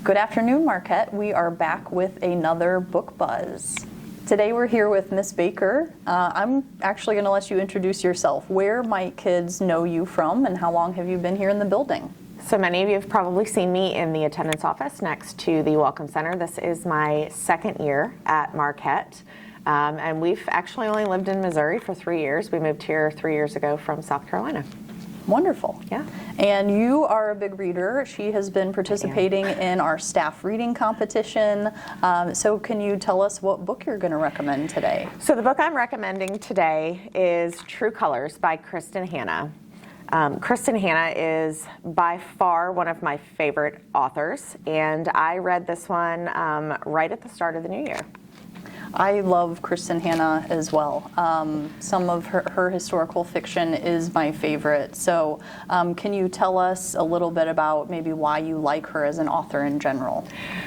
Good afternoon, Marquette. We are back with another Book Buzz. Today we're here with Miss Baker. I'm actually going to let you introduce yourself. Where might kids know you from, and how long have you been here in the building? So many of you have probably seen me in the attendance office next to the Welcome Center. This is my second year at Marquette. And we've actually only lived in Missouri for 3 years. We moved here 3 years ago from South Carolina. Wonderful. Yeah. And you are a big reader. She has been participating in our staff reading competition. So can you tell us what book you're going to recommend today? So the book I'm recommending today is True Colors by Kristin Hannah. Kristin Hannah is by far one of my favorite authors, and I read this one right at the start of the new year. I love Kristin Hannah as well. Some of her historical fiction is my favorite. So can you tell us a little bit about maybe why you like her as an author in general?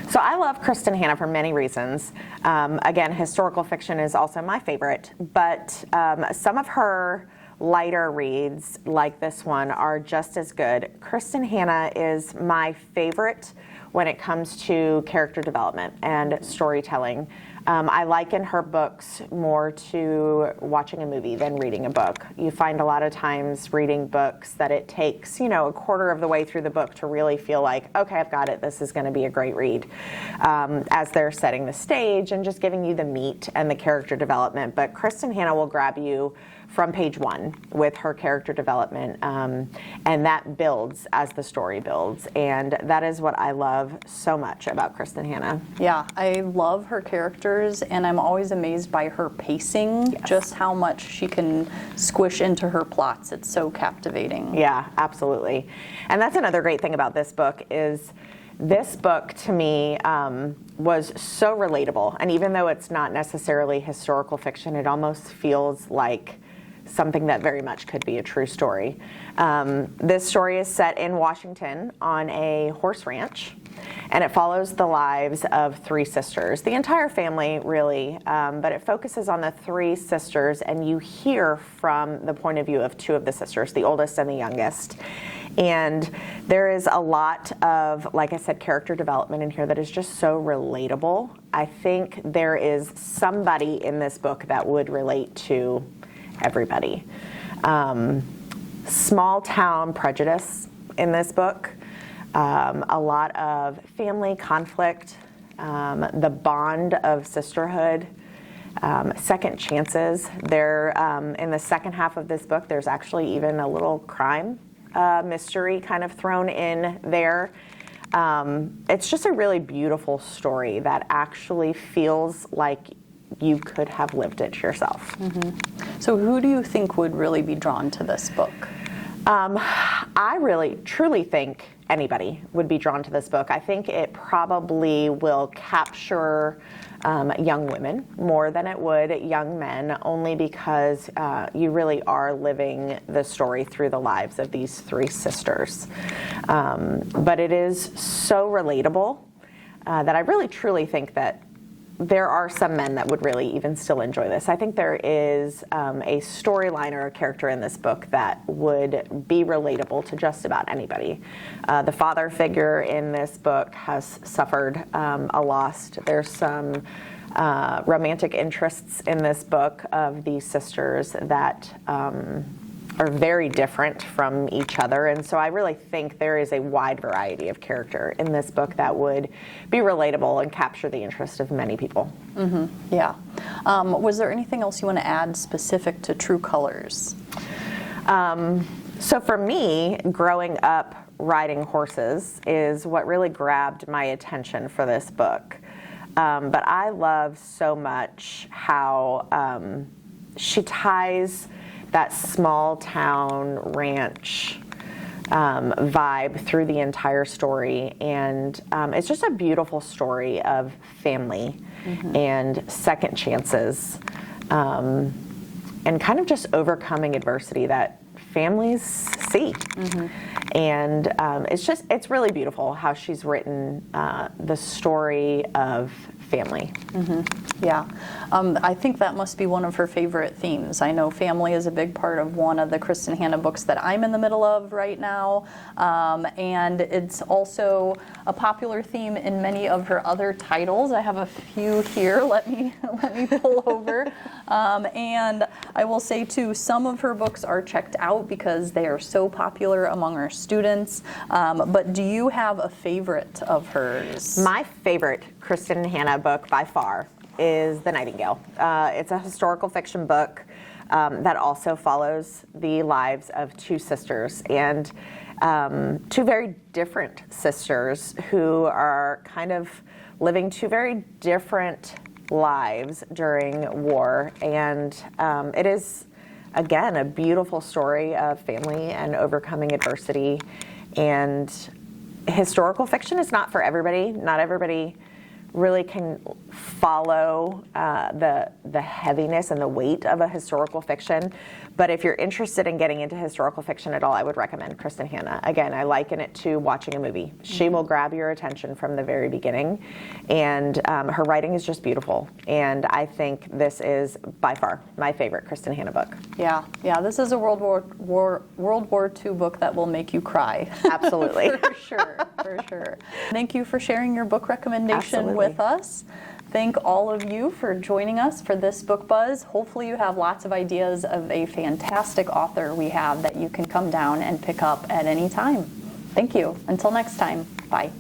So I love Kristin Hannah for many reasons. Again, historical fiction is also my favorite, but some of her lighter reads like this one are just as good. Kristin Hannah is my favorite when it comes to character development and storytelling. I liken her books more to watching a movie than reading a book. You find a lot of times reading books that it takes, a quarter of the way through the book to really feel like, okay, I've got it, this is going to be a great read, as they're setting the stage and just giving you the meat and the character development. But Kristin Hannah will grab you from page one with her character development, and that builds as the story builds, and that is what I love so much about Kristin Hannah. Yeah, I love her characters, and I'm always amazed by her pacing, just how much she can squish into her plots. It's so captivating. Yeah, absolutely. And that's another great thing about this book is this book to me was so relatable, and even though it's not necessarily historical fiction, it almost feels like something that very much could be a true story. This story is set in Washington on a horse ranch, and it follows the lives of three sisters, the entire family really, but it focuses on the three sisters, and you hear from the point of view of two of the sisters, the oldest and the youngest. And there is a lot of, like I said, character development in here that is just so relatable. I think there is somebody in this book that would relate to everybody. Small town prejudice in this book, a lot of family conflict, the bond of sisterhood, second chances. There, in the second half of this book, there's actually even a little crime mystery kind of thrown in there. It's just a really beautiful story that actually feels like you could have lived it yourself. Mm-hmm. So who do you think would really be drawn to this book? I really, truly think anybody would be drawn to this book. I think it probably will capture young women more than it would young men, only because you really are living the story through the lives of these three sisters. But it is so relatable that I really, truly think that there are some men that would really even still enjoy this. I think there is a storyline or a character in this book that would be relatable to just about anybody. The father figure in this book has suffered a loss. There's some romantic interests in this book of these sisters that are very different from each other, and so I really think there is a wide variety of character in this book that would be relatable and capture the interest of many people. Mm-hmm. Yeah. Was there anything else you want to add specific to True Colors? So for me, growing up riding horses is what really grabbed my attention for this book. But I love so much how she ties that small town ranch vibe through the entire story, and it's just a beautiful story of family and second chances, and kind of just overcoming adversity that families see. And it's really beautiful how she's written the story of family. Yeah, I think that must be one of her favorite themes. I know family is a big part of one of the Kristin Hannah books that I'm in the middle of right now, and it's also a popular theme in many of her other titles. I have a few here. Let me pull over, and I will say too, some of her books are checked out because they are so popular among our students. But do you have a favorite of hers? My favorite Kristin Hannah book by far is The Nightingale. It's a historical fiction book that also follows the lives of two sisters, and two very different sisters who are kind of living two very different lives during war. And it is, again, a beautiful story of family and overcoming adversity. And historical fiction is not for everybody. Not everybody really can follow the heaviness and the weight of a historical fiction. But if you're interested in getting into historical fiction at all, I would recommend Kristin Hannah. Again, I liken it to watching a movie. She will grab your attention from the very beginning, and her writing is just beautiful. And I think this is by far my favorite Kristin Hannah book. Yeah, this is a World War II book that will make you cry. Absolutely. For sure. Thank you for sharing your book recommendation Absolutely. with us. Thank all of you for joining us for this book buzz. Hopefully you have lots of ideas of a fantastic author we have that you can come down and pick up at any time. Thank you. Until next time, bye.